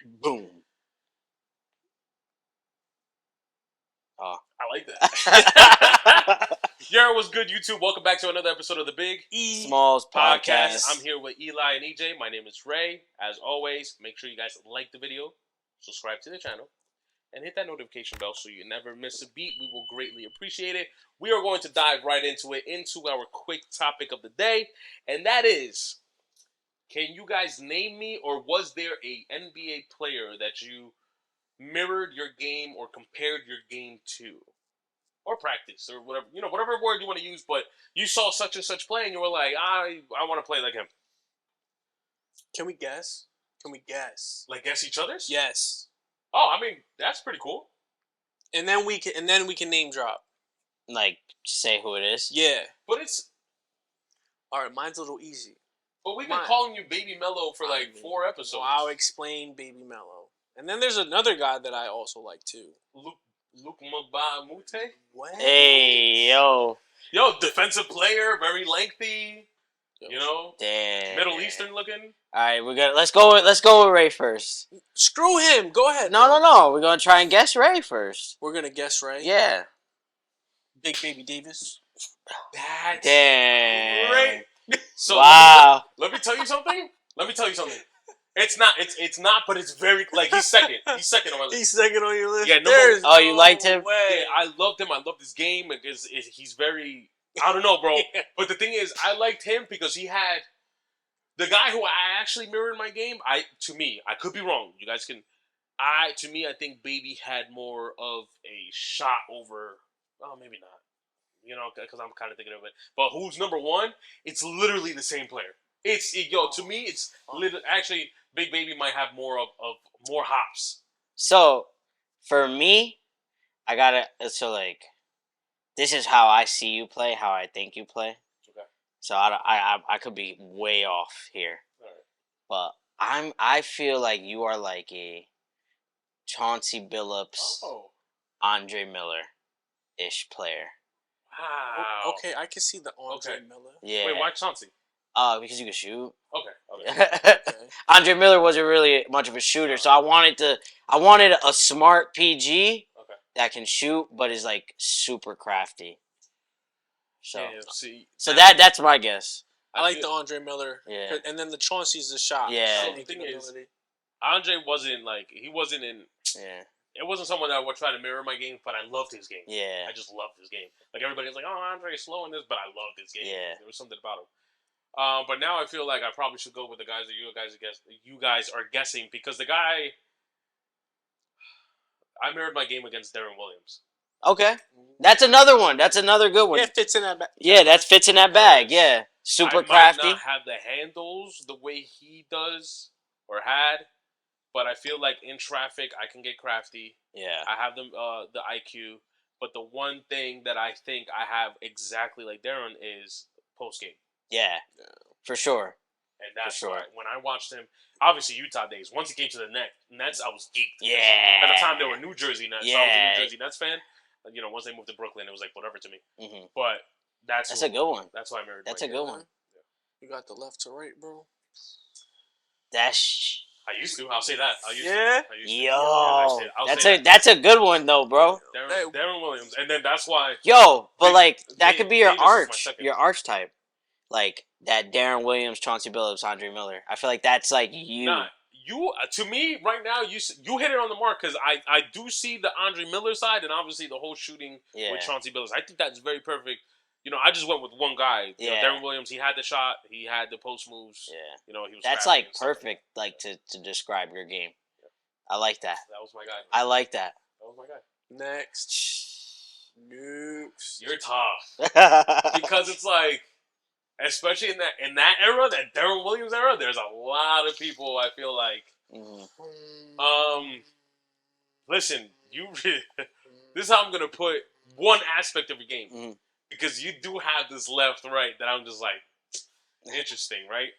Boom. Oh. I like that. Yo, what's good, YouTube? Welcome back to another episode of the Big E Smallz podcast. I'm here with Eli and EJ. My name is Ray. As always, make sure you guys like the video, subscribe to the channel, and hit that notification bell so you never miss a beat. We will greatly appreciate it. We are going to dive right into it, into our quick topic of the day, and that is, can you guys name me, or was there a NBA player that you mirrored your game or compared your game to? Or practice, or whatever, whatever word you want to use, but you saw such and such play and you were like, I want to play like him. Can we guess? Like guess each other's? Yes. Oh, I mean, that's pretty cool. And then we can name drop. Like, say who it is? Yeah. But it's... Alright, mine's a little easy. But we've been calling you Baby Mello for 4 episodes. Well, I'll explain Baby Mello. And then there's another guy that I also like too. Luke Mbamute? What? Hey, yo. Yo, defensive player, very lengthy. Damn. Middle Eastern looking. Alright, let's go with Ray first. Screw him. Go ahead. No. We're gonna try and guess Ray first. We're gonna guess Ray? Yeah. Big Baby Davis. That's damn. great. So wow. Let me tell you something. It's not, but it's very, like, he's second. He's second on my list. He's second on your list? Yeah, oh, you liked him? Yeah, I loved him. I loved his game. He's very, I don't know, bro. Yeah. But the thing is, I liked him because he had, the guy who I actually mirrored in my game, I could be wrong. You guys can, I think Baby had more of a shot over, maybe not. Because I'm kind of thinking of it. But who's number one? It's literally the same player. To me, it's actually, Big Baby might have more of more hops. So, for me, this is how I see you play, how I think you play. Okay. So I could be way off here. All right. But I feel like you are like a Chauncey Billups, Andre Miller-ish player. Wow. Okay, I can see the Andre Miller. Yeah. Wait, why Chauncey? Because you can shoot. Okay. Andre Miller wasn't really much of a shooter, so I wanted a smart PG that can shoot, but is like super crafty. So, that's my guess. I like the Andre Miller. Yeah. And then the Chauncey's the shot. Yeah. So the thing is, Andre wasn't in. Yeah. It wasn't someone that I would try to mirror my game, but I loved his game. Yeah. I just loved his game. Like, everybody's like, oh, Andre is slow in this, but I loved his game. Yeah. There was something about him. But now I feel like I probably should go with the guys that you guys are guessing, because the guy, I mirrored my game against Darren Williams. Okay, that's another one. That's another good one. Yeah, fits in that bag. Yeah, that fits in that bag. Yeah, super crafty. I might not have the handles the way he does or had, but I feel like in traffic I can get crafty. Yeah, I have the IQ, but the one thing that I think I have exactly like Darren is post game. Yeah, for sure. And that's why when I watched him, obviously Utah days, once he came to the Nets, I was geeked. Yeah. At the time, they were New Jersey Nets. Yeah. So I was a New Jersey Nets fan. Once they moved to Brooklyn, it was like whatever to me. Mm-hmm. But that's a good one. That's why I married. That's a good one. Yeah. You got the left to right, bro. I used to. I'll say that. Yo, that's a good one though, bro. Darren Williams, and then that's why. Yo, but that could be your archetype, like that Darren Williams, Chauncey Billups, Andre Miller. I feel like that's like you. Nah, to me right now, you hit it on the mark, because I do see the Andre Miller side, and obviously the whole shooting with Chauncey Billups. I think that's very perfect. I just went with one guy. Darren Williams, he had the shot, he had the post moves. Yeah. He was. That's like perfect, like to describe your game. Yeah. I like that. That was my guy. I like that. That was my guy. Next. Nukes. You're tough. Because it's like, especially in that era, that Darren Williams era, there's a lot of people I feel like. Listen, this is how I'm gonna put one aspect of your game. Mm-hmm. Because you do have this left-right that I'm just like, interesting, right?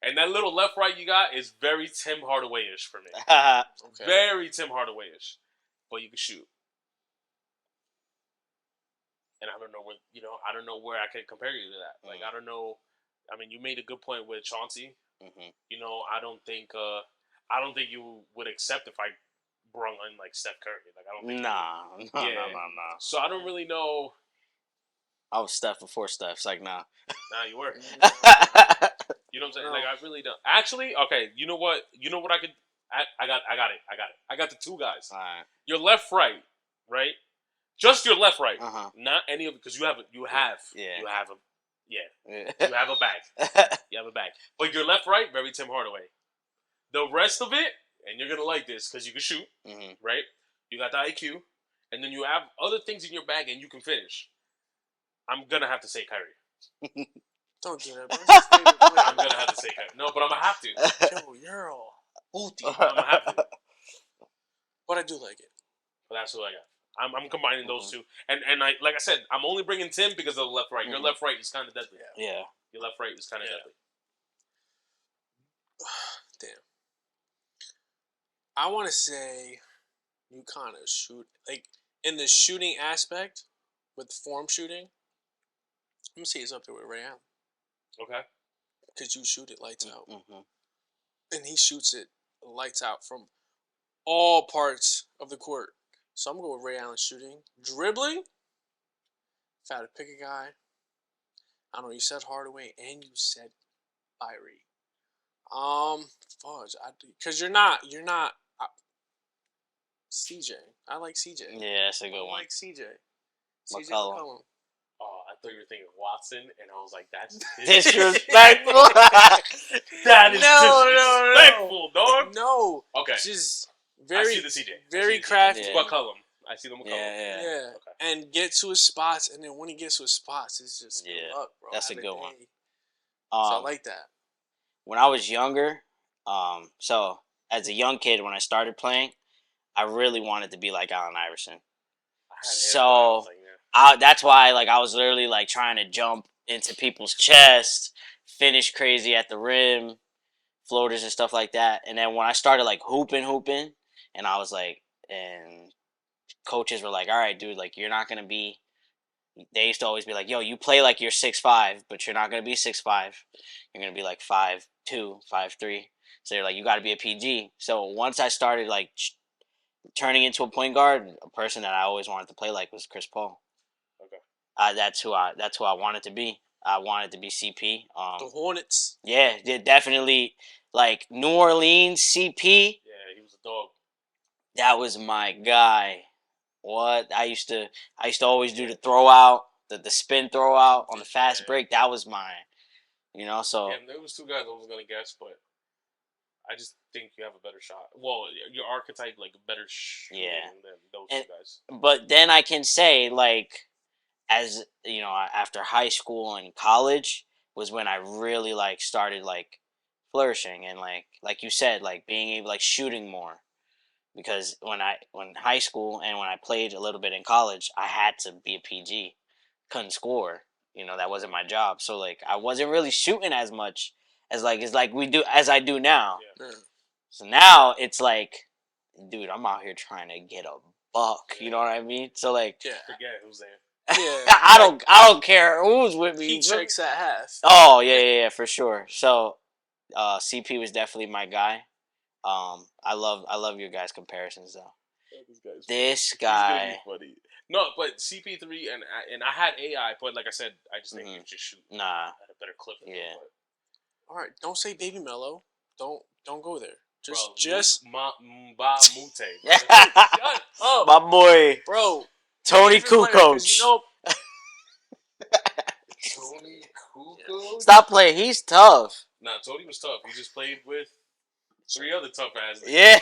And that little left-right you got is very Tim Hardaway-ish for me. Very Tim Hardaway-ish. But you can shoot. And I don't know where I could compare you to that. Like, I don't know. I mean, you made a good point with Chauncey. Mm-hmm. I don't think, I don't think you would accept if I brung in like Steph Curry. Like I don't think. Nah. So I don't really know. I was Steph before Steph. It's like, nah. Nah, you were. You know what I'm saying? Like I really don't. Actually, okay. You know what? You know what I could. I got it. I got the two guys. All right. Your left, right. Just your left, right. Uh-huh. Not any of it, because you have a Yeah. you have a bag. You have a bag. But your left, right, very Tim Hardaway. The rest of it, and you're gonna like this because you can shoot, right? You got the IQ, and then you have other things in your bag, and you can finish. I'm gonna have to say Kyrie. Don't do that, bro. I'm gonna have to say Kyrie. No, but I'm gonna have to. Yo, you're all booty. I'm gonna have to. But I do like it. But that's what I got. I'm combining those two, and I like I said, I'm only bringing Tim because of the left right. Your left right is kind of deadly. Yeah. Your left right is kind of deadly. Damn. I want to say you kind of shoot like in the shooting aspect with form shooting. I'm gonna say it's up there with Ray Allen. Okay. Because you shoot it lights out, Mm-hmm. and he shoots it lights out from all parts of the court. So I'm going to go with Ray Allen shooting. Dribbling, if I had to pick a guy, I don't know, you said Hardaway and you said Kyrie. Fudge, because you're not, CJ. I like CJ. Yeah, that's a good one. I like CJ. CJ McCollum. McCollum. Oh, I thought you were thinking Watson, and I was like, that's Disrespectful. That is No. disrespectful, dog. No. Okay. Just I see the CJ. very crafty. Yeah. McCollum. I see the McCollum. Yeah. Okay. And get to his spots, and then when he gets to his spots, it's just good luck, bro. That's Have a good one. day. So I like that. When I was younger, so as a young kid, when I started playing, I really wanted to be like Allen Iverson. So that's why, like, I was literally like trying to jump into people's chests, finish crazy at the rim, floaters and stuff like that. And then when I started like hooping, and I was like, and coaches were like, all right, dude, like you're not gonna be. They used to always be like, yo, you play like you're 6'5", but you're not gonna be 6'5". You're gonna be like 5'2", 5'3". So they're like, you got to be a PG. So once I started like turning into a point guard, a person that I always wanted to play like was Chris Paul. Okay. That's who I wanted to be. I wanted to be CP. The Hornets. Yeah, definitely. Like New Orleans CP. Yeah, he was a dog. That was my guy. What I used to always do the throw out, the spin throw out on the fast break. That was mine. So yeah, there was two guys I was gonna guess, but I just think you have a better shot. Well, your archetype like a better shooting than those two guys. But then I can say like, as after high school and college was when I really like started like flourishing and like you said, like being able like shooting more. Because when high school and when I played a little bit in college, I had to be a PG. Couldn't score. That wasn't my job. So like I wasn't really shooting as much as I do now. Yeah. So now it's like, dude, I'm out here trying to get a buck. You know what I mean? So like, forget who's there. Yeah. I don't care who's with me. He checks at half. Oh yeah, for sure. So CP was definitely my guy. I love your guys' comparisons though. This guy. He's funny. No, but CP3 and I had AI, but like I said, I just think you just shoot. Nah. I had a better clip. All right, don't say Baby Mello. Don't go there. Just Mute. My boy, bro. Tony Kukoc. Tony Kukoc. Stop playing. He's tough. Nah, Tony was tough. He just played with 3 other tough ass. Yeah,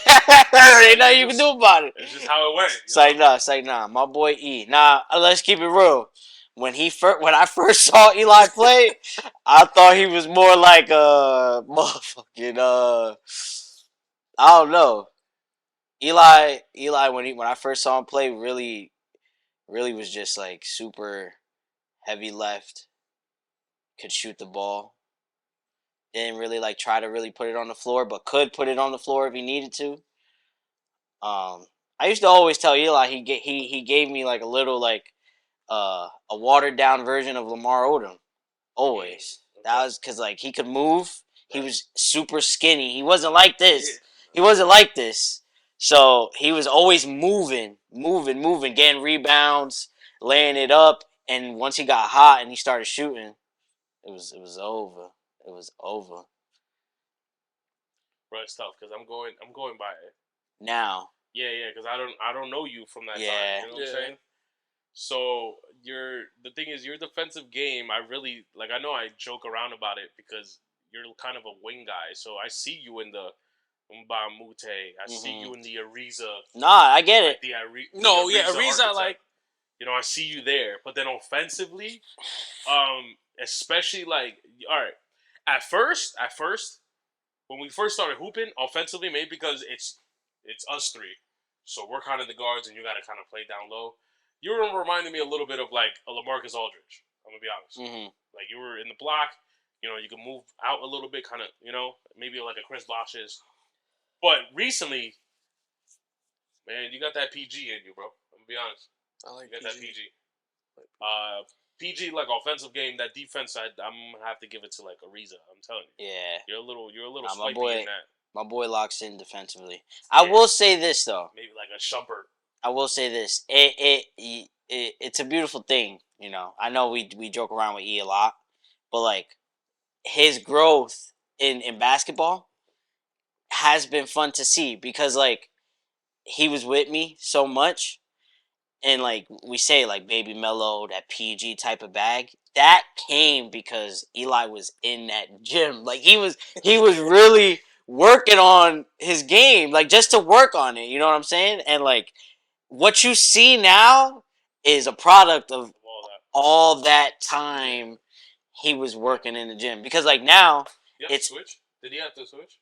ain't nothing you can do about it. It's just how it went. It's like nah. My boy E. Nah, let's keep it real. When I first saw Eli play, I thought he was more like a motherfucking I don't know. Eli when I first saw him play, really was just like super heavy left. Could shoot the ball. Didn't really like try to really put it on the floor, but could put it on the floor if he needed to. I used to always tell Eli he gave me like a little like a watered down version of Lamar Odom. Always. That was because like he could move. He was super skinny. He wasn't like this. He wasn't like this. So he was always moving, getting rebounds, laying it up. And once he got hot and he started shooting, it was over. It was over. Bro, it's tough because I'm going by it. Now. Yeah, because I don't know you from that time. You know what I'm saying? So the thing is, your defensive game, I really like. I know I joke around about it because you're kind of a wing guy. So I see you in the Mbamute. I see you in the Ariza. Nah, I get it. Ariza, like, you know, I see you there. But then offensively, especially like, all right, at first, when we first started hooping offensively, maybe because it's us three, so we're kind of the guards, and you got to kind of play down low. You were reminding me a little bit of like a LaMarcus Aldridge. I'm gonna be honest. Like you were in the block, you know, you can move out a little bit, kind of, you know, maybe like a Chris Bosh's. But recently, man, you got that PG in you, bro. I'm gonna be honest. I like you got PG. that PG. PG like offensive game. That defense, I'm gonna have to give it to like Ariza. I'm telling you. Yeah. You're a little my in that. My boy locks in defensively. I will say this though. Maybe like a Shumpert. I will say this. It's a beautiful thing, you know. I know we joke around with E a lot, but like his growth in basketball has been fun to see because like he was with me so much, and like we say like baby mellow, that PG type of bag, that came because Eli was in that gym. Like he was really working on his game, like just to work on it, you know what I'm saying? And like what you see now is a product of all that time he was working in the gym. Because like now, it's switch. Did he have to switch?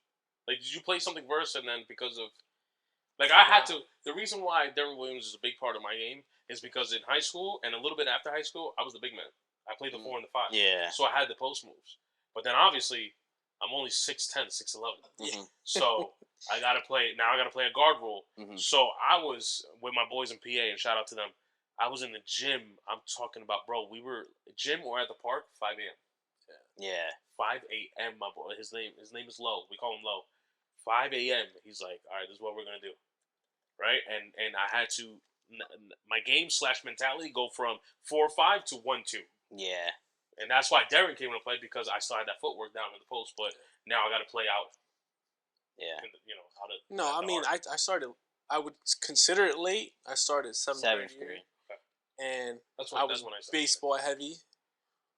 Like, did you play something first and then because of like I had to? The reason why Derrick Williams is a big part of my game is because in high school and a little bit after high school, I was the big man. I played the 4 and the 5. Yeah. So I had the post moves. But then obviously, I'm only 6'10", 6'11". So I gotta play a guard role. So I was with my boys in PA, and shout out to them. I was in the gym. I'm talking about, bro. We were gym or at the park, 5 a.m. Yeah. 5 a.m. My boy. His name is Lo. We call him Lo. 5 a.m. He's like, all right, this is what we're gonna do, right? And I had to my game / mentality go from 4-5 to 1-2. Yeah. And that's why Darren came into play because I still had that footwork down in the post, but now I got to play out. Yeah. You know how to. No, I mean I started. I would consider it late. I started seventh grade. Okay. And that's when I was baseball heavy.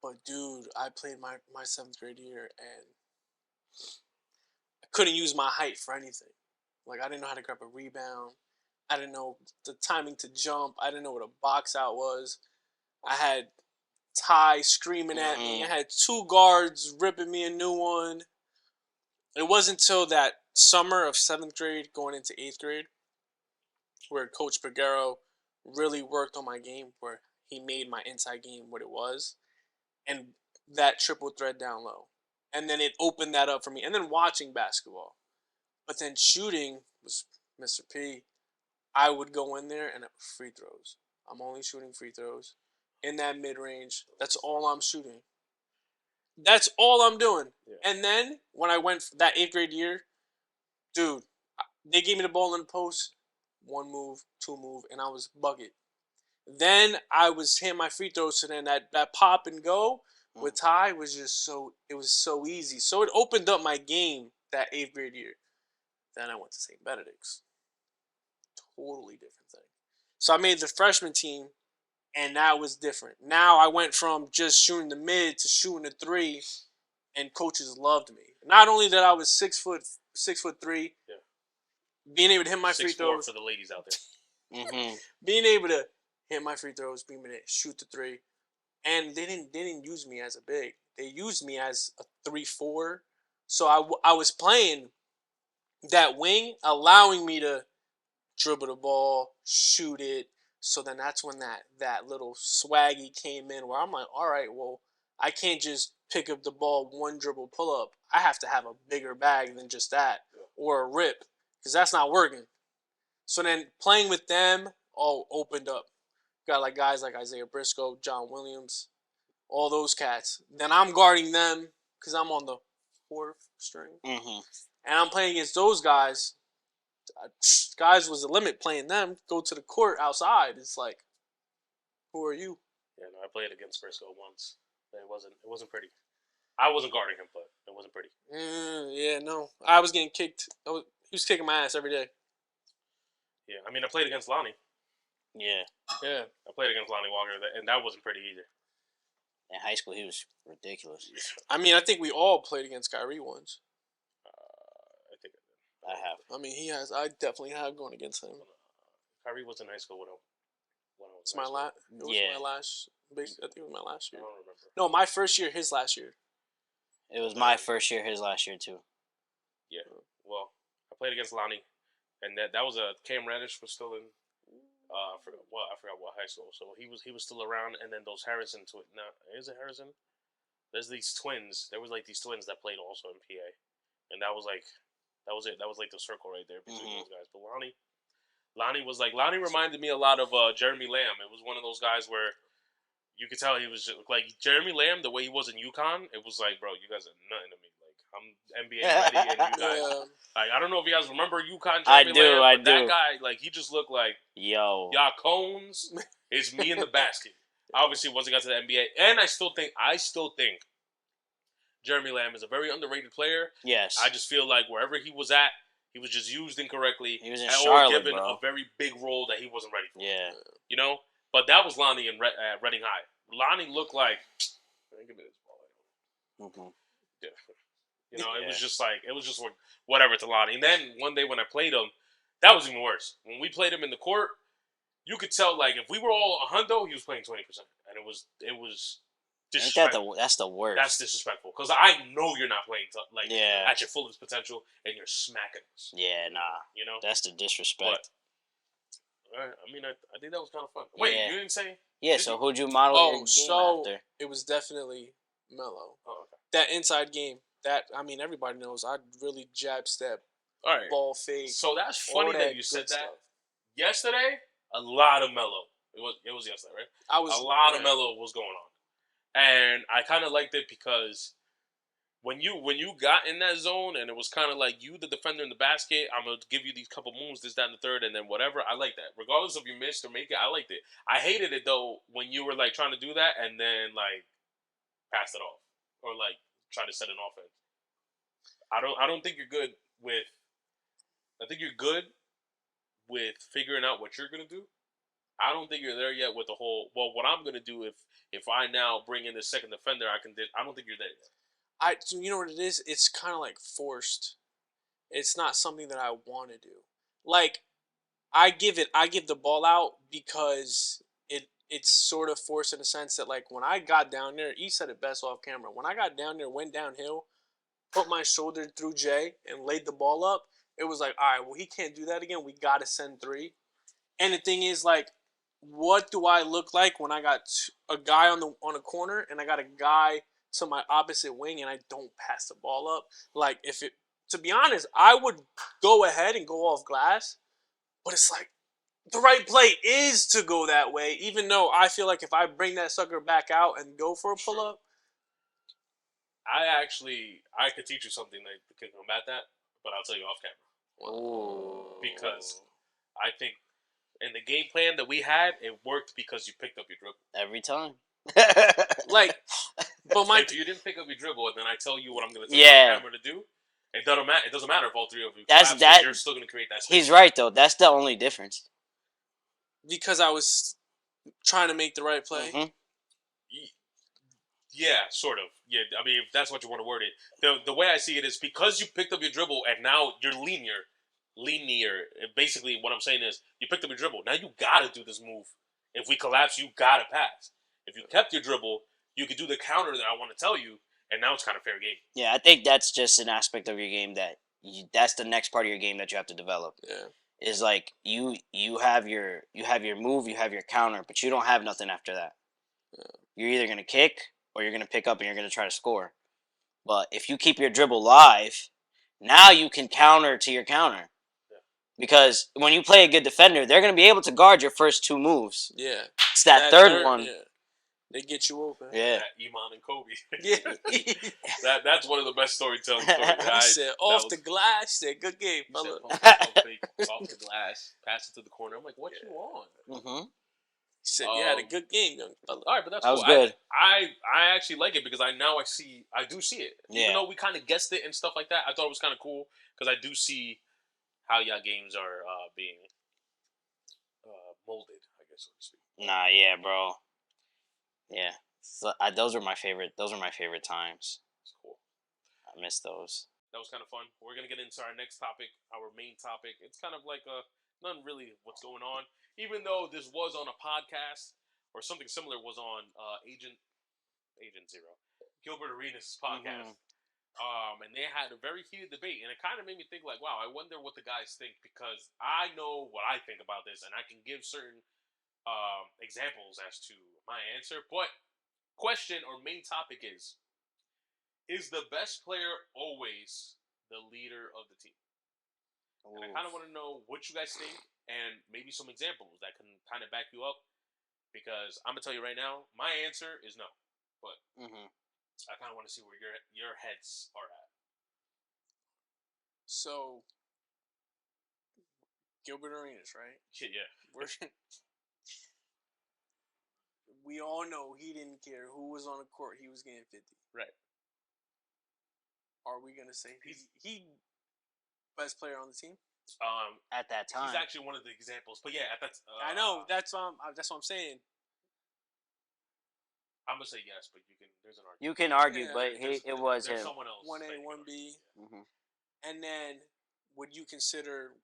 But dude, I played my 7th grade year and I couldn't use my height for anything. Like I didn't know how to grab a rebound. I didn't know the timing to jump. I didn't know what a box out was. I had Ty screaming at me. I had 2 guards ripping me a new one. It wasn't until that summer of 7th grade going into 8th grade where Coach Pagero really worked on my game, where he made my inside game what it was, and that triple threat down low. And then it opened that up for me. And then watching basketball. But then shooting was Mr. P. I would go in there and free throws. I'm only shooting free throws in that mid-range. That's all I'm shooting. That's all I'm doing. Yeah. And then when I went that 8th grade year, dude, they gave me the ball in the post, 1 move, 2 move, and I was bucket. Then I was hitting my free throws, so then that pop and go with Ty was just it was so easy. So it opened up my game that 8th grade year. Then I went to St. Benedict's. Totally different thing. So I made the freshman team, and that was different. Now I went from just shooting the mid to shooting the 3, and coaches loved me. Not only that I was 6'3", being able to hit my free throws. For the ladies out there. Being able to hit my free throws, being able to shoot the 3, and they didn't use me as a big. They used me as a 3-4. So I was playing that wing, allowing me to dribble the ball, shoot it. So then that's when that little swaggy came in where I'm like, all right, well, I can't just pick up the ball 1 dribble pull up. I have to have a bigger bag than just that or a rip because that's not working. So then playing with them all opened up. Got like guys like Isaiah Briscoe, John Williams, all those cats. Then I'm guarding them because I'm on the 4th string. And I'm playing against those guys. Guys was the limit playing them. Go to the court outside. It's like, who are you? Yeah, no, I played against Briscoe once. It wasn't pretty. I wasn't guarding him, but it wasn't pretty. Yeah, no. I was getting kicked. He was kicking my ass every day. Yeah, I mean, I played against Lonnie. Yeah. I played against Lonnie Walker, and that wasn't pretty either. In high school, he was ridiculous. I mean, I think we all played against Kyrie once. I think I have. I mean, he has. I definitely have gone against him. Kyrie was in high school when I was. It's my last. It was Yeah. my last. Basically, I think it was my last I year. don't remember. No, my first year. His last year. It was my first year, his last year too. Yeah. Well, I played against Lonnie, and that was a Cam Reddish was still in. I forgot what high school. So he was still around, and then those Harrison twins. Now is it Harrison? There's these twins. There was like these twins that played also in PA, and that was it. That was like the circle right there between those guys. But Lonnie reminded me a lot of Jeremy Lamb. It was one of those guys where you could tell he was just, like Jeremy Lamb. The way he was in UConn, it was like, bro, you guys are nothing to me. Like I'm NBA ready, and you guys. Like, I don't know if you guys remember UConn. I do. That guy, like, he just looked like y'all cones. It's me in the basket. Obviously, once he got to the NBA, and I still think Jeremy Lamb is a very underrated player. Yes. I just feel like wherever he was at, he was just used incorrectly. He was in or Charlotte, given bro. a very big role that he wasn't ready for. Yeah. You know, but that was Lonnie in Reading High. Lonnie looked like. Give me this ball. Yeah. You know, it was just whatever to Lonnie. And then one day when I played him, that was even worse. When we played him in the court, you could tell, like, if we were all a hundo, he was playing 20%. And it was disrespectful. That's the worst. That's disrespectful. Because I know you're not playing, at your fullest potential, and you're smacking us. Yeah, nah. You know? That's the disrespect. But, I mean, I think that was kind of fun. Wait, you didn't say? Yeah, so who'd you model your game after? It was definitely Melo. Oh, okay. That inside game, everybody knows I really jab step, all right, ball fake. So that's funny that you said that. Stuff. Yesterday, a lot of Melo. It was yesterday, right? A lot of Melo was going on, and I kind of liked it because when you got in that zone and it was kind of like you, the defender in the basket, I'm gonna give you these couple moves, this, that, and the third, and then whatever. I like that, regardless if you missed or make it. I liked it. I hated it though when you were like trying to do that and then like pass it off or like try to set an offense. I don't think you're good with. I think you're good with figuring out what you're gonna do. I don't think you're there yet with the whole. Well, what I'm gonna do if I now bring in the second defender, I don't think you're there yet. You know what it is? It's kind of like forced. It's not something that I want to do. Like, I give the ball out because it's sort of forced in the sense that, like, when I got down there, he said it best off camera. When I got down there, went downhill, put my shoulder through Jay, and laid the ball up, it was like, all right, well, he can't do that again. We got to send three. And the thing is, like, what do I look like when I got a guy on a corner and I got a guy to my opposite wing and I don't pass the ball up? Like, to be honest, I would go ahead and go off glass, but it's like the right play is to go that way, even though I feel like if I bring that sucker back out and go for a pull-up. I could teach you something that can combat that, but I'll tell you off camera. Ooh. Because I think in the game plan that we had, it worked because you picked up your dribble. Every time. Like, but if you didn't pick up your dribble and then I tell you what I'm going to tell you on camera to do, it doesn't matter if all three of you collapse, you're still going to create that space. He's right, though. That's the only difference. Because I was trying to make the right play. Mm-hmm. Yeah, sort of. Yeah, I mean, if that's what you want to word it. The way I see it is because you picked up your dribble and now you're linear. Basically, what I'm saying is you picked up your dribble. Now you got to do this move. If we collapse, you got to pass. If you kept your dribble, you could do the counter that I want to tell you, and now it's kind of fair game. Yeah, I think that's just an aspect of your game that's the next part of your game that you have to develop. Yeah. Is like you have your move, you have your counter, but you don't have nothing after that. Yeah. You're either gonna kick or you're gonna pick up and you're gonna try to score. But if you keep your dribble live, now you can counter to your counter. Yeah. Because when you play a good defender, they're gonna be able to guard your first two moves. Yeah. It's that third one. Yeah. They get you open. Yeah. Iman and Kobe. Yeah. That's one of the best storytelling stories. He said, off the glass. He said, good game, He fella. said, pump fake, off the glass, pass it to the corner. I'm like, what you on? Mm-hmm. He said, you had a good game, young fella. All right, but that's that cool. was good. I actually like it because I do see it. Yeah. Even though we kind of guessed it and stuff like that, I thought it was kind of cool because I do see how y'all games are being molded, I guess, so to speak. Nah, yeah, bro. Yeah, so, those were my favorite. Those are my favorite times. It's cool. I miss those. That was kind of fun. We're gonna get into our next topic, our main topic. It's kind of like nothing really what's going on. Even though this was on a podcast or something similar was on Agent Zero, Gilbert Arenas' podcast. And they had a very heated debate, and it kind of made me think like, wow, I wonder what the guys think because I know what I think about this, and I can give certain examples as to my answer. But question or main topic is the best player always the leader of the team? And I kind of want to know what you guys think and maybe some examples that can kind of back you up because I'm going to tell you right now, my answer is no. But I kind of want to see where your heads are at. So, Gilbert Arenas, right? Yeah. We all know he didn't care who was on the court. He was getting 50. Right. Are we going to say he best player on the team? At that time. He's actually one of the examples. But yeah, I know. That's what I'm saying. I'm going to say yes, but there's an argument. You can argue, but it was him. There's someone else. 1A, 1B. And then, would you consider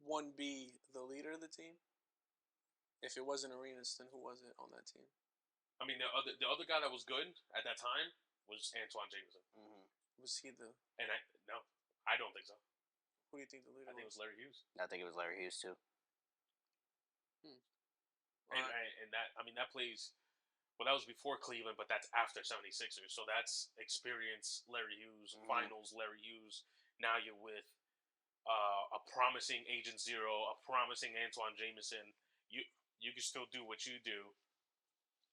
1B the leader of the team? If it wasn't Arenas, then who was it on that team? I mean, the other guy that was good at that time was Antoine Jameson. Was he the? And no, I don't think so. Who do you think the leader? I think it was Larry Hughes. I think it was Larry Hughes too. And that plays. Well, that was before Cleveland, but that's after 76ers. So that's experience Larry Hughes, finals Larry Hughes. Now you're with a promising Agent Zero, a promising Antoine Jameson. You can still do what you do,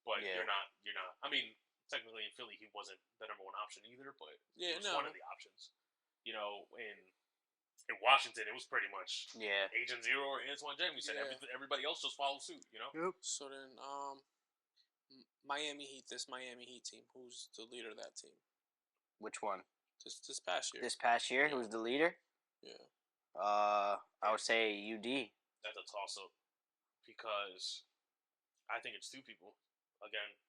but you're not. I mean, technically in Philly, he wasn't the number one option either, but he was one of the options. You know, in Washington, it was pretty much Agent Zero or Antoine Jameson. Everybody else just followed suit. You know. Yep. So then, Miami Heat. This Miami Heat team. Who's the leader of that team? Which one? This past year. This past year, who's the leader? Yeah. I would say UD. That's a toss-up because I think it's two people. Again,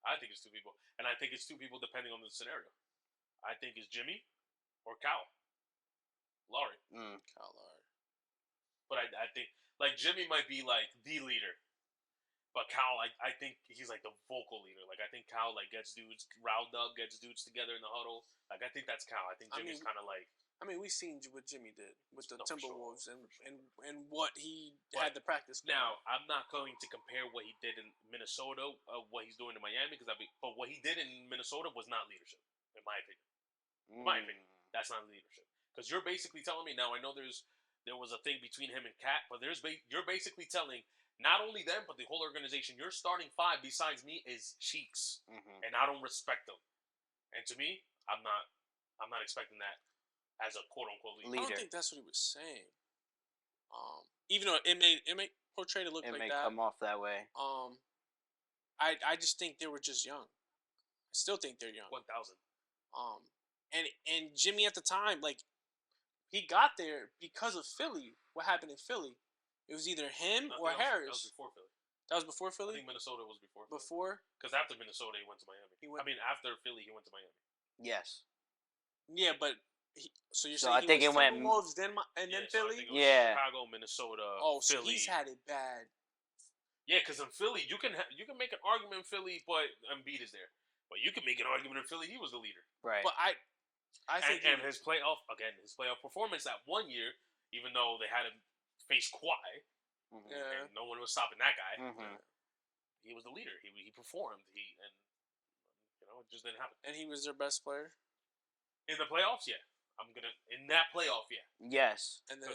I think it's two people, and I think it's two people depending on the scenario. I think it's Jimmy or Kyle Lowry. Kyle Lowry. But I think like Jimmy might be like the leader, but Kyle, I think he's like the vocal leader. Like I think Kyle like gets dudes riled up, gets dudes together in the huddle. Like I think that's Kyle. I think Jimmy's kind of like. I mean, we've seen what Jimmy did with the Timberwolves sure. and what he had to practice. Now, I'm not going to compare what he did in Minnesota, what he's doing in Miami, but what he did in Minnesota was not leadership, in my opinion. In my opinion, that's not leadership. Because you're basically telling me now. I know there was a thing between him and Cat, but you're basically telling not only them but the whole organization. Your starting five besides me is cheeks, and I don't respect them. And to me, I'm not expecting that. As a quote unquote leader. I don't think that's what he was saying. Even though it may portray to look like that. It may come off that way. I just think they were just young. I still think they're young. 1,000. And Jimmy at the time, like, he got there because of Philly. What happened in Philly? It was either him or Harris. That was before Philly. That was before Philly? I think Minnesota was before Philly. Before? Because after Minnesota, he went to Miami. After Philly, he went to Miami. Yes. Yeah, but... So you're saying I think it went Timberwolves then Philly? So I think it was Chicago, Minnesota, so Philly. He's had it bad. Yeah, because in Philly, you can make an argument in Philly, but Embiid is there. But you can make an argument in Philly, he was the leader. Right. But I think his playoff performance that one year, even though they had him face Kawhi, and no one was stopping that guy, he was the leader. He performed. It just didn't happen. And he was their best player in the playoffs. Yeah. In that playoff, yeah. Yes. And then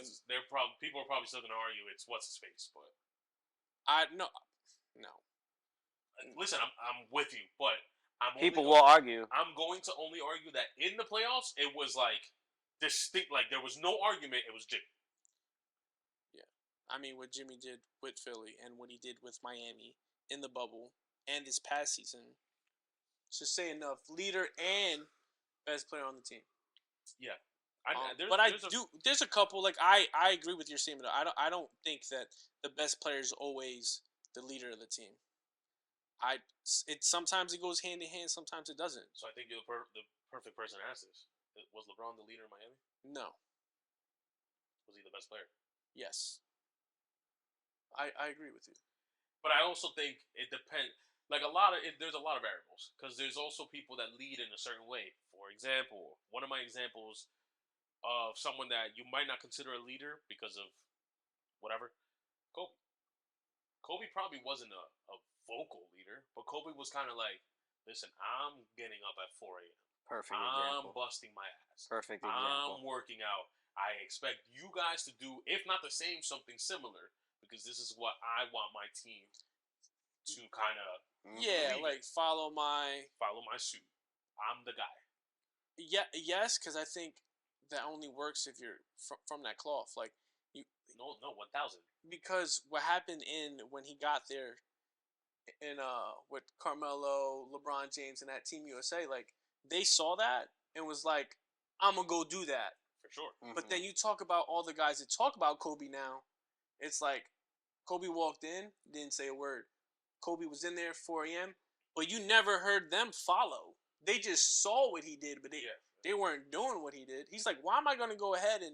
people are probably still gonna argue it's what's his face, but no. listen, I'm with you, but People will argue. I'm going to only argue that in the playoffs, it was like distinct. Like there was no argument. It was Jimmy. Yeah, I mean what Jimmy did with Philly and what he did with Miami in the bubble and this past season should say enough. Leader and best player on the team. Yeah. There's a couple like I agree with your statement. I don't think that the best player is always the leader of the team. Sometimes it goes hand in hand, sometimes it doesn't. So I think you're the perfect person to ask this. Was LeBron the leader in Miami? No. Was he the best player? Yes. I agree with you. But I also think it depends. Like there's a lot of variables because there's also people that lead in a certain way. For example, one of my examples of someone that you might not consider a leader because of whatever, Kobe. Kobe probably wasn't a vocal leader, but Kobe was kind of like, listen, I'm getting up at 4 a.m. Perfect example. I'm busting my ass. Perfect example. I'm working out. I expect you guys to do, if not the same, something similar because this is what I want my team to kind of like follow my suit. I'm the guy. Yeah, yes, because I think that only works if you're from that cloth. Like you, no, 1,000. Because what happened when he got there, in with Carmelo, LeBron James, and that Team USA, like they saw that and was like, I'm gonna go do that for sure. But then you talk about all the guys that talk about Kobe now, it's like Kobe walked in, didn't say a word. Kobe was in there 4 a.m., but you never heard them follow. They just saw what he did, but they weren't doing what he did. He's like, why am I going to go ahead and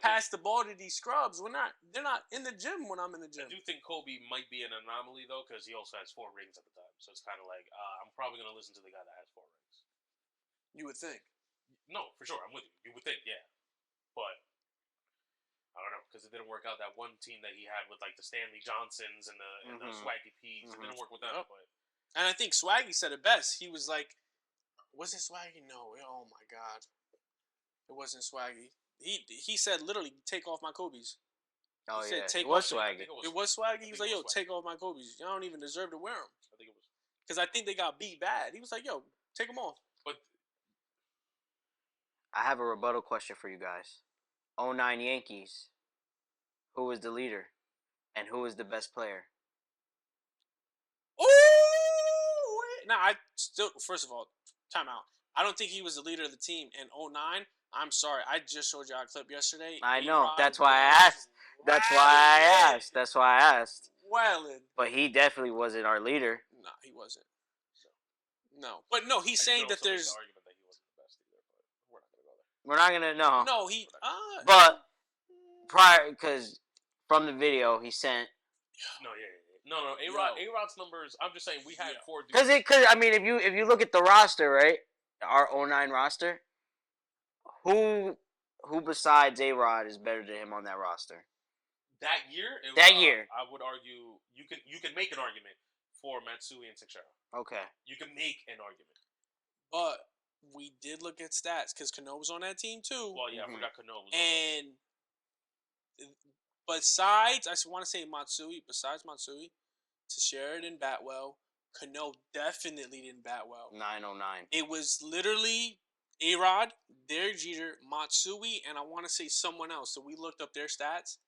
pass the ball to these scrubs? They're not in the gym when I'm in the gym. I do think Kobe might be an anomaly, though, because he also has 4 rings at the time. So it's kind of like, I'm probably going to listen to the guy that has 4 rings. You would think. No, for sure. I'm with you. You would think, yeah. But I don't know, because it didn't work out. That one team that he had with like the Stanley Johnsons and the Swaggy P's, it didn't work with them. But and I think Swaggy said it best. He was like, "Was it Swaggy? No. Oh my God, it wasn't Swaggy." He said literally, "Take off my Kobe's." Oh yeah, it was Swaggy. It was Swaggy. He was like, "Yo, take off my Kobe's. I don't even deserve to wear them." I think it was because I think they got beat bad. He was like, "Yo, take them off." But I have a rebuttal question for you guys. 09 Yankees. Who was the leader? And who was the best player? Ooh! Now, I still, first of all, time out. I don't think he was the leader of the team in 09. I'm sorry. I just showed you a clip yesterday. I know. That's why I asked. That's why I asked. Wildin'. But he definitely wasn't our leader. No, he wasn't. No. But no, he's saying that there's... argument that he wasn't the best either, but we're not going to go there. We're not going to know. No, he... But prior, because from the video he sent... No, yeah. No. A-Rod's numbers, I'm just saying we had 4 dudes. Because I mean, if you look at the roster, right? Our 09 roster, who besides A-Rod is better than him on that roster? That year? I would argue, you can make an argument for Matsui and Teixeira. Okay. You can make an argument. But we did look at stats, because Cano was on that team too. Well, yeah, I forgot Cano was on besides, I want to say Matsui, Teixeira didn't bat well. Cano definitely didn't bat well. 909. It was literally A-Rod, Derek Jeter, Matsui, and I want to say someone else. So we looked up their stats,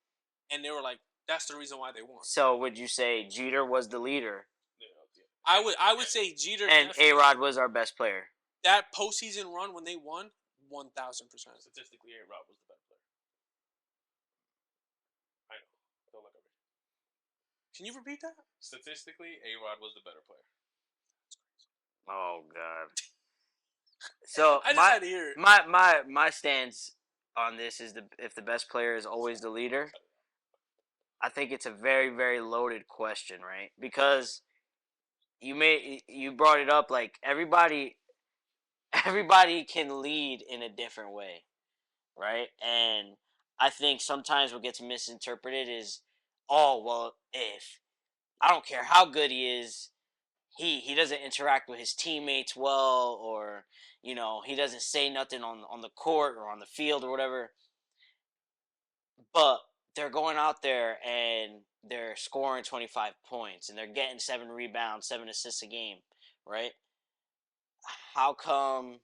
and they were like, that's the reason why they won. So would you say Jeter was the leader? Yeah. I would say Jeter and A-Rod was our best player. That postseason run when they won, 1,000%. Statistically, A-Rod was the best player. I know. Don't look at me. Can you repeat that? Statistically, A-Rod was the better player. Oh God. So I just had to hear it. My stance on this is if the best player is always the leader. I think it's a very, very loaded question, right? Because you brought it up, like everybody can lead in a different way, right? And I think sometimes what gets misinterpreted is, oh, well, if I don't care how good he is, he doesn't interact with his teammates well, or he doesn't say nothing on the court or on the field or whatever. But they're going out there and they're scoring 25 points and they're getting 7 rebounds, 7 assists a game, right? How come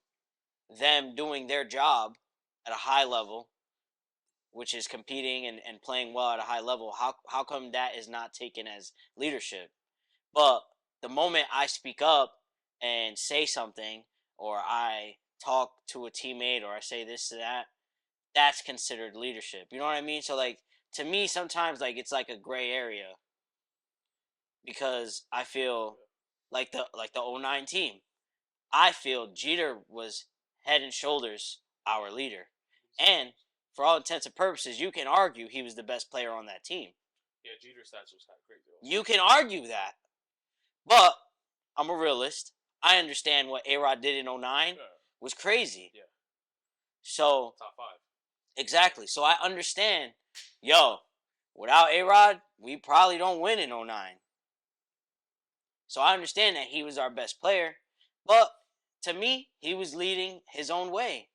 them doing their job at a high level, which is competing and playing well at a high level, how come that is not taken as leadership? But the moment I speak up and say something, or I talk to a teammate, or I say this to that, that's considered leadership. You know what I mean? So like to me, sometimes like it's like a gray area because I feel like the '09 team. I feel Jeter was head and shoulders our leader, and for all intents and purposes, you can argue he was the best player on that team. Yeah, Jeter's stats was kind of crazy. You can argue that, but I'm a realist. I understand what A-Rod did in '09 was crazy. Yeah. So top 5. Exactly. So I understand. Yo, without A-Rod, we probably don't win in '09. So I understand that he was our best player, but to me, he was leading his own way.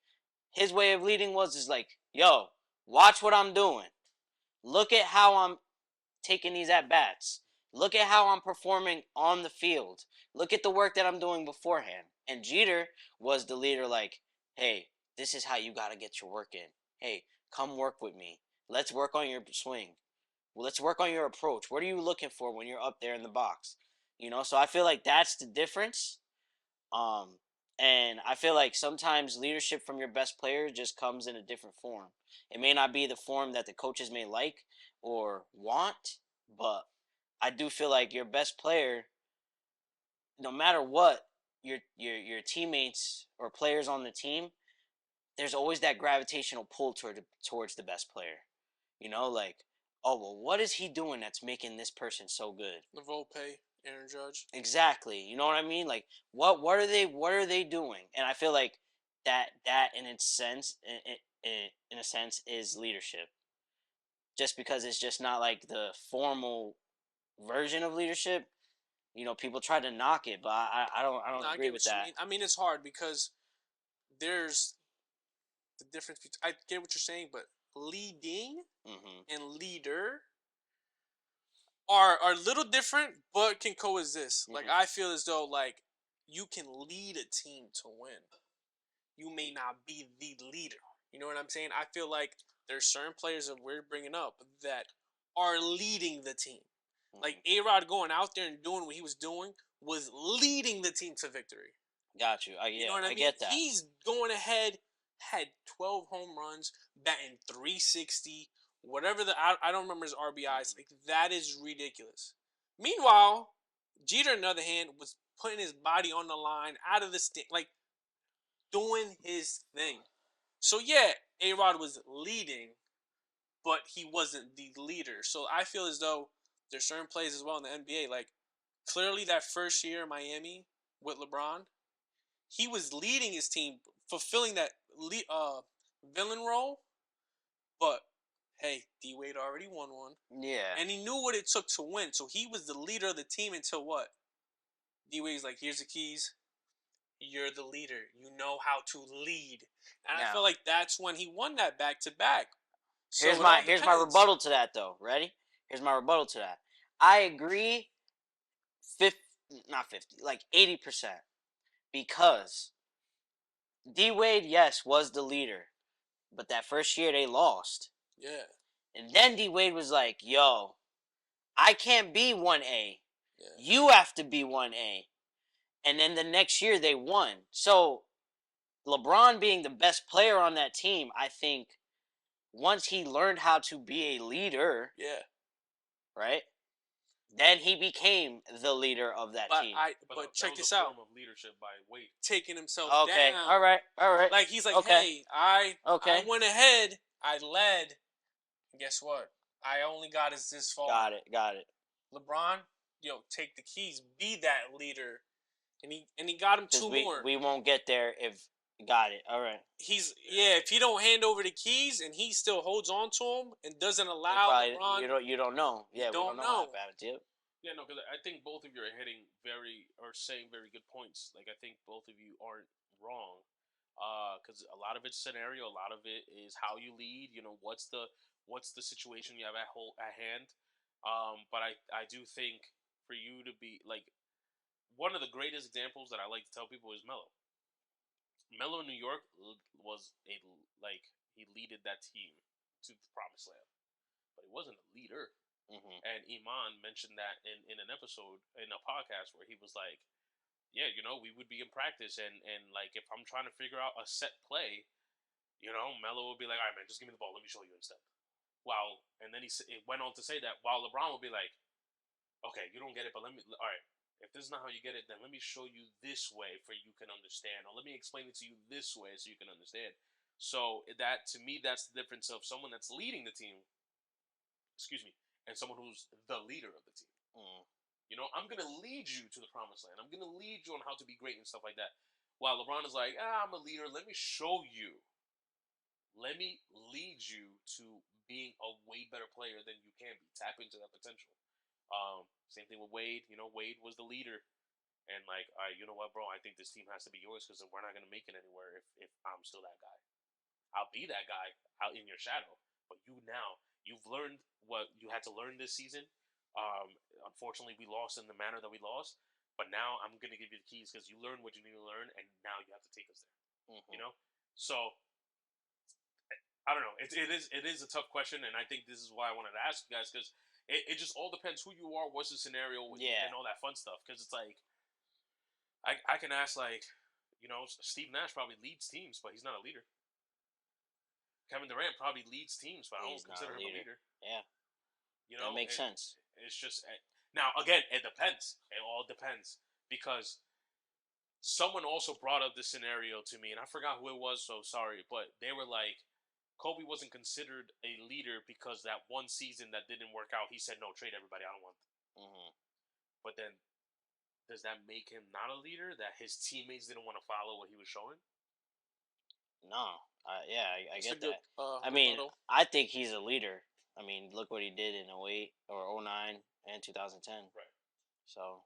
His way of leading was just like, yo, watch what I'm doing. Look at how I'm taking these at bats. Look at how I'm performing on the field. Look at the work that I'm doing beforehand. And Jeter was the leader, like, hey, this is how you got to get your work in. Hey, come work with me. Let's work on your swing. Well, let's work on your approach. What are you looking for when you're up there in the box? You know, so I feel like that's the difference. Um, and I feel like sometimes leadership from your best player just comes in a different form. It may not be the form that the coaches may like or want, but I do feel like your best player, no matter what, your teammates or players on the team, there's always that gravitational pull towards the best player. You know, like, oh well, what is he doing that's making this person so good? The Volpe, Aaron Judge. Exactly. You know what I mean? Like, what are they doing? And I feel like that in its sense, in a sense, is leadership. Just because it's just not like the formal version of leadership. You know, people try to knock it, but I don't No, I agree get with what you that. mean. I mean, it's hard because there's the difference between. I get what you're saying, but leading and leader are a little different, but can coexist. Like I feel as though like you can lead a team to win. You may not be the leader. You know what I'm saying? I feel like there's certain players that we're bringing up that are leading the team. Like A-Rod going out there and doing what he was doing was leading the team to victory. Got you. You know what I mean? Get that. He's going ahead, had 12 home runs, batting 360, whatever I don't remember his RBIs. Like that is ridiculous. Meanwhile, Jeter, on the other hand, was putting his body on the line, out of the stick, like doing his thing. So yeah, A-Rod was leading, but he wasn't the leader. So I feel as though there's certain plays as well in the NBA. Like clearly that first year in Miami with LeBron, he was leading his team, fulfilling that villain role. But hey, D Wade already won one. Yeah. And he knew what it took to win. So he was the leader of the team until what? D Wade's like, here's the keys. You're the leader. You know how to lead. And I feel like that's when he won that back to back. Here's my rebuttal to that though. Ready? Here's my rebuttal to that. I agree 50, not 50, like 80%. Because D Wade, yes, was the leader. But that first year they lost. Yeah. And then D Wade was like, yo, I can't be 1A. Yeah. You have to be 1A. And then the next year they won. So LeBron being the best player on that team, I think once he learned how to be a leader, right? Then he became the leader of that team. But check this out. Form of leadership by Wade. Taking himself down. All right. Like he's like, hey, I went ahead, I led. And guess what? I only got us this far. Got it. LeBron, take the keys, be that leader, and he got him two more. We won't get there if got it. All right. If he don't hand over the keys and he still holds on to them and doesn't allow LeBron, you don't know. Yeah, we don't know about it, dude. Yeah, no, because I think both of you are saying very good points. Like I think both of you aren't wrong. Because a lot of it's scenario, a lot of it is how you lead. You know, what's the what's the situation you have at hand. But I do think for you to be like one of the greatest examples that I like to tell people is Melo. Melo in New York was he leaded that team to the promised land, but he wasn't a leader. Mm-hmm. And Iman mentioned that in an episode in a podcast where he was like, yeah, we would be in practice and like if I'm trying to figure out a set play, Melo would be like, all right, man, just give me the ball, let me show you instead. And then it went on to say that while LeBron would be like, okay, you don't get it, but all right, if this is not how you get it, then let me show you this way for you can understand, or let me explain it to you this way so you can understand. So that to me, that's the difference of someone that's leading the team, excuse me, and someone who's the leader of the team. Mm. I'm gonna lead you to the promised land. I'm gonna lead you on how to be great and stuff like that. While LeBron is like, I'm a leader. Let me show you. Let me lead you to being a way better player than you can be. Tap into that potential. Same thing with Wade. Wade was the leader, and like, all right, you know what, bro? I think this team has to be yours because we're not gonna make it anywhere if I'm still that guy. I'll be that guy out in your shadow. But you've learned what you had to learn this season. Unfortunately, we lost in the manner that we lost. But now I'm gonna give you the keys because you learned what you need to learn, and now you have to take us there. Mm-hmm. So I don't know. It is a tough question, and I think this is why I wanted to ask you guys because it just all depends who you are, what's the scenario, and all that fun stuff. Because it's like I can ask like Steve Nash probably leads teams, but he's not a leader. Kevin Durant probably leads teams, but I don't consider him a leader. Yeah, that makes sense. It's just now again, it depends. It all depends because someone also brought up this scenario to me, and I forgot who it was. So sorry, but they were like, Kobe wasn't considered a leader because that one season that didn't work out, he said, "No, trade everybody. I don't want them." Mm-hmm. But then, does that make him not a leader? That his teammates didn't want to follow what he was showing? No, I get that. I mean, I think he's a leader. I mean, look what he did in 08 or 09 and 2010. Right. So.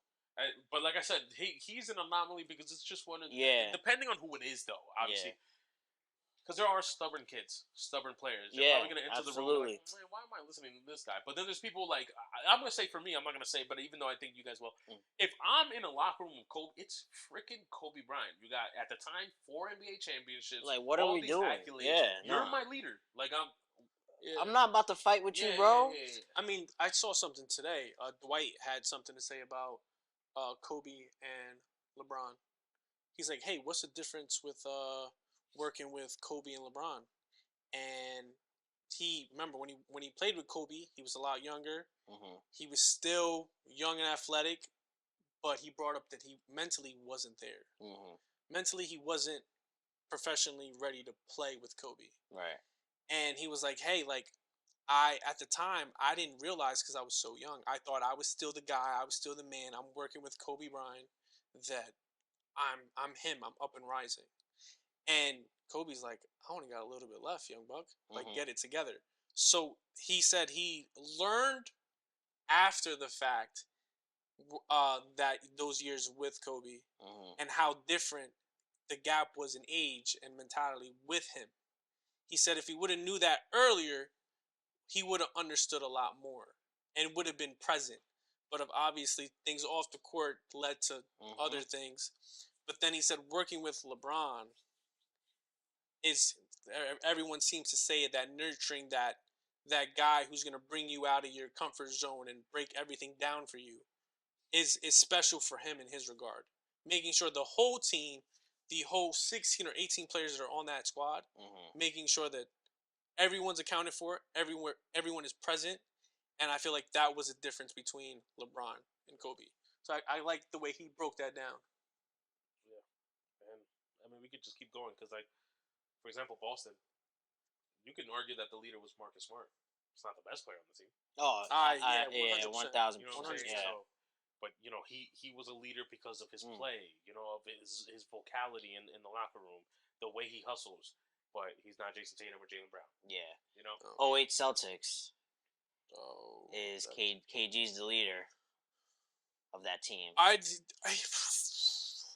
But like I said, he's an anomaly because it's just one of depending on who it is, though, obviously. Because there are stubborn kids, stubborn players. They're probably going to enter the room like, man, why am I listening to this guy? But then there's people like, I'm going to say for me, I'm not going to say, but even though I think you guys will, if I'm in a locker room with Kobe, it's freaking Kobe Bryant. You got, at the time, 4 NBA championships. Like, what are we doing? Accolades. Yeah, you're my leader. Like, I'm not about to fight with you, bro. I mean, I saw something today. Dwight had something to say about Kobe and LeBron. He's like, hey, what's the difference with working with Kobe and LeBron? And remember when he played with Kobe, he was a lot younger. Mm-hmm. He was still young and athletic, but he brought up that he mentally wasn't there. Mm-hmm. Mentally, he wasn't professionally ready to play with Kobe. Right. And he was like, hey, like, at the time, I didn't realize because I was so young. I thought I was still the guy. I was still the man. I'm working with Kobe Bryant. That I'm him. I'm up and rising. And Kobe's like, I only got a little bit left, young buck. Like, get it together. So he said he learned after the fact that those years with Kobe and how different the gap was in age and mentality with him. He said if he would have knew that earlier, he would have understood a lot more and would have been present. But obviously, things off the court led to other things. But then he said working with LeBron is, everyone seems to say that nurturing that guy who's going to bring you out of your comfort zone and break everything down for you is special for him in his regard. Making sure the whole team, the whole 16 or 18 players that are on that squad, making sure that everyone's accounted for, everyone is present. And I feel like that was a difference between LeBron and Kobe. So I like the way he broke that down. Yeah. And I mean, we could just keep going because, like, for example, Boston, you can argue that the leader was Marcus Smart. He's not the best player on the team. Oh, yeah, 1,000%. You know what I'm saying? Yeah. So, but, he was a leader because of his play, of his vocality in the locker room, the way he hustles. But he's not Jason Tatum or Jaylen Brown. Yeah. 08 Celtics. Is KG's the leader of that team?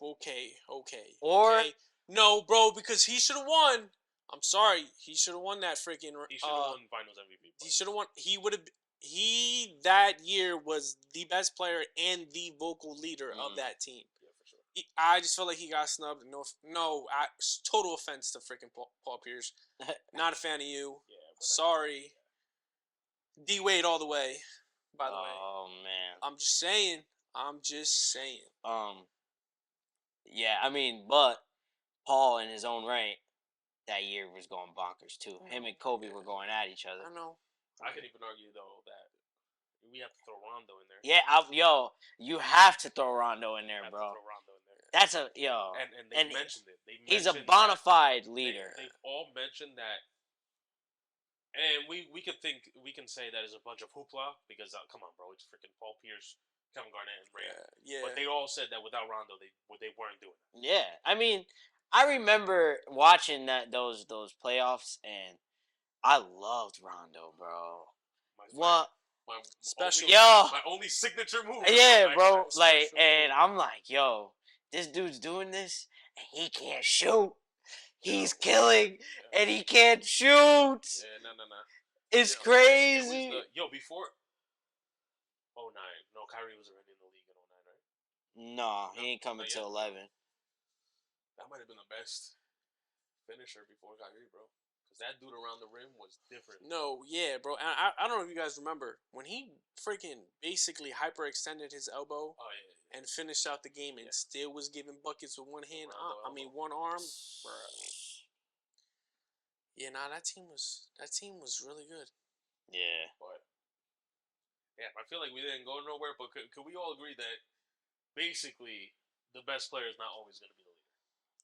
Okay. Or no, bro, because he should have won. I'm sorry. He should have won that freaking. He should have won Finals MVP. He should have won. He would have. He that year was the best player and the vocal leader of that team. Yeah, for sure. I just felt like he got snubbed. Total offense to freaking Paul Pierce. Not a fan of you. Yeah, sorry. D Wade all the way. By the way. Oh man. I'm just saying. Yeah, I mean, but Paul in his own right that year was going bonkers too. Him and Kobe were going at each other. I know. I could even argue though that we have to throw Rondo in there. Yeah, you have to throw Rondo in there, bro. That's a And they mentioned it. He's a bona fide leader. They've all mentioned that, and we can say that is a bunch of hoopla because come on, bro, it's freaking Paul Pierce, Kevin Garnett, and Ray. Yeah. But they all said that without Rondo, they weren't doing it. Yeah, I mean, I remember watching those playoffs, and I loved Rondo, bro. What? My only signature move. Yeah, bro. Like, and I'm like, yo, this dude's doing this, and he can't shoot. He's killing, and he can't shoot. Yeah, no. It's crazy. Before 09. No, Kyrie was already in the league in 09, right? No, he ain't coming till 11. That might have been the best finisher before Kyrie, bro. Because that dude around the rim was different. No, yeah, bro. And I don't know if you guys remember when he freaking basically hyperextended his elbow and finished out the game and still was giving buckets with one hand. One arm. Bruh. Yeah, that team was really good. Yeah. But I feel like we didn't go nowhere. But could we all agree that basically the best player is not always going to be the leader?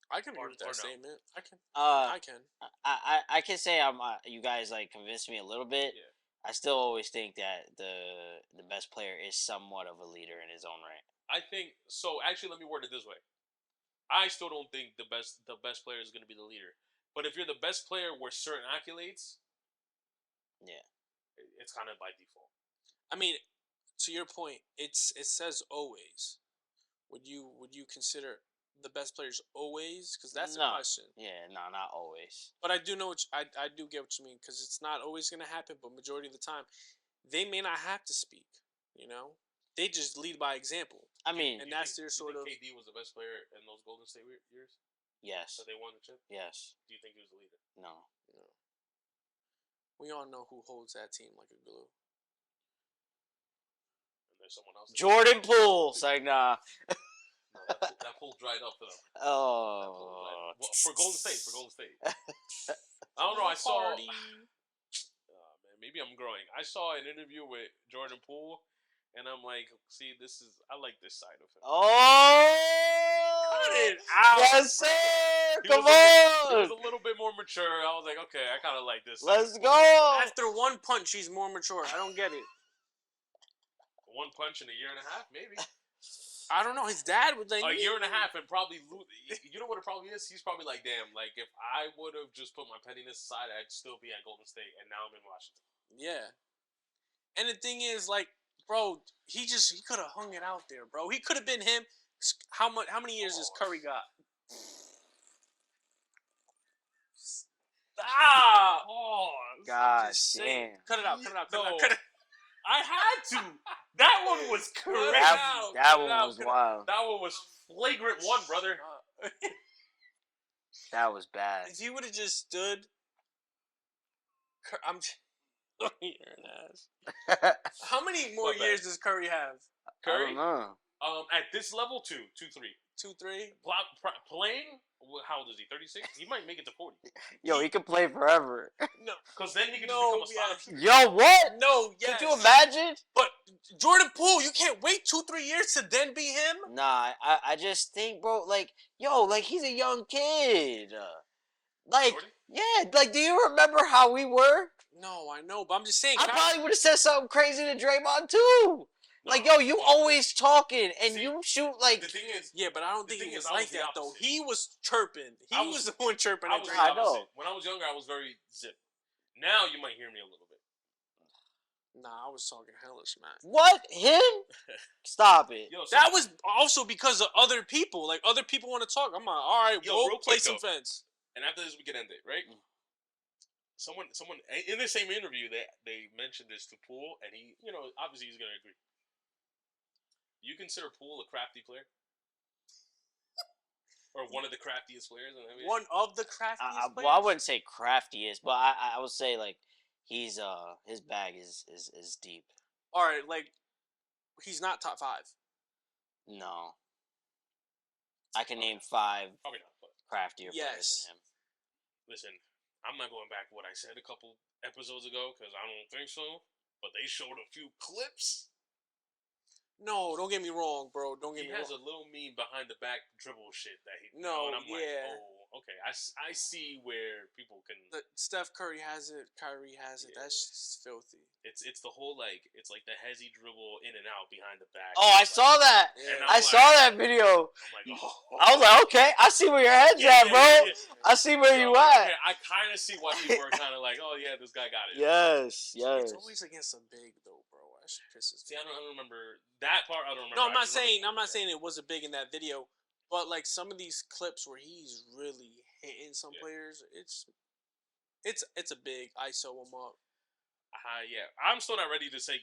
I can agree with that statement. I can. I can say you guys like convinced me a little bit. Yeah. I still always think that the best player is somewhat of a leader in his own right. I think so. Actually, let me word it this way. I still don't think the best player is going to be the leader. But if you're the best player with certain accolades, it's kind of by default. I mean, to your point, it says always. Would you consider the best players always? Because that's the question. Yeah, no, not always. But I do know I do get what you mean, because it's not always going to happen. But majority of the time, they may not have to speak. They just lead by example. I mean, and that's their sort of. KD was the best player in those Golden State years. Yes. So they won the chip? Yes. Do you think he was the leader? No. We all know who holds that team like a glue. And there's someone else. Jordan Poole. It's like, nah. No, that pool dried up for them. Oh. For Golden State. I don't know. I saw. Man, maybe I'm growing. I saw an interview with Jordan Poole. And I'm like, see, I like this side of him. Oh! Cut it out. Yes, sir! Come on! He was a little bit more mature. I was like, okay, I kind of like this. Let's go! After one punch, he's more mature. I don't get it. One punch in a year and a half, maybe. I don't know. His dad was like... A year and a half and probably... You know what it probably is? He's probably like, damn, like, if I would have just put my pettiness aside, I'd still be at Golden State. And now I'm in Washington. Yeah. And the thing is, like... Bro, he could have hung it out there, bro. He could have been him. How many years has Curry got? Stop! Oh, God damn. Cut it out. I had to. That one was correct. That one was wild. That one was flagrant one, brother. That was bad. If he would have just stood... How many more years does Curry have? Curry? I don't know. At this level, 2, 3. 2, 3? Playing? How old is he? 36? He might make it to 40. Yo, he could play forever. No, because then he can just become a starter. Yo, what? No, yes. Could you imagine? But Jordan Poole, you can't wait 2-3 years to then be him? Nah, I just think, bro, like, he's a young kid. Like, Jordan? Yeah, like, do you remember how we were? No, I know, but I'm just saying. I probably would have said something crazy to Draymond, too. No, like, yo, you always talking, and you shoot, like... The thing is... Yeah, but I don't think he was like that, though. He was chirping. He was the one chirping. I know. When I was younger, I was very zip. Now, you might hear me a little bit. Nah, I was talking hellish, man. What? Him? Stop it. Yo, that was also because of other people. Like, other people want to talk. I'm like, all right, we'll play some fence. And after this, we can end it, right? someone in the same interview they mentioned this to Poole, and he, obviously he's gonna agree. Do you consider Poole a crafty player? Or one of the craftiest players in the NBA? One of the craftiest players? Well, I wouldn't say craftiest, but I would say like he's his bag is deep. All right, like he's not top 5. No. I can name 5 Probably not, but craftier players than him. Listen, I'm not going back to what I said a couple episodes ago because I don't think so. But they showed a few clips. No, don't get me wrong, bro. Don't get me wrong. He has a little meme behind the back dribble shit that he. No, and I'm yeah. like, oh, okay. I see where people can. Steph Curry has it. Kyrie has it. Yeah. That's just filthy. It's the whole it's like the hezzy dribble in and out behind the back. Oh, I saw that. Yeah. I saw that video. I'm like, oh. I was like, okay, I see where your head's at, bro. Yeah. I see where you at. Okay, I kind of see why people are kind of like, oh yeah, this guy got it. Yes. It's always against a big though, bro. That shit pisses me. See, I don't remember that part. I don't remember. No, I'm not saying it wasn't big in that video, but like some of these clips where he's really hitting some players, it's a big ISO him up. Yeah, I'm still not ready to say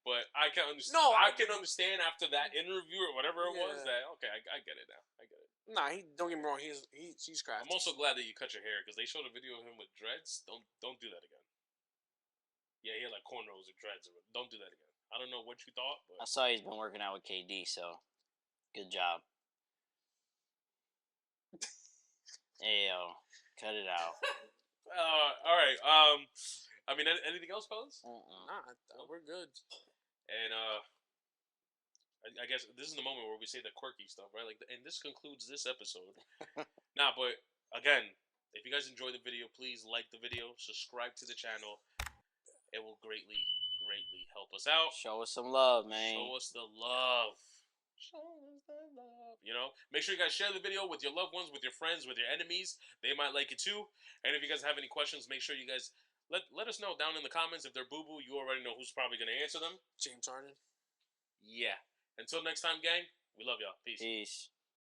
but I can understand. No, I can understand after that interview or whatever it was that okay, I get it now. I get it. Nah, don't get me wrong. He's crafty. I'm also glad that you cut your hair because they showed a video of him with dreads. Don't do that again. Yeah, he had like cornrows or dreads. Don't do that again. I don't know what you thought, but I saw he's been working out with KD, so good job. Hey yo, cut it out. All right. I mean, anything else, fellas? Nah, we're good. And I guess this is the moment where we say the quirky stuff, right? And this concludes this episode. But again, if you guys enjoyed the video, please like the video, subscribe to the channel. It will greatly help us out. Show us some love, man. Show us the love. Make sure you guys share the video with your loved ones, with your friends, with your enemies. They might like it too. And if you guys have any questions, make sure you guys let us know down in the comments. If they're boo-boo, you already know who's probably going to answer them. James Harden. Yeah. Until next time, gang, we love y'all. Peace. Peace.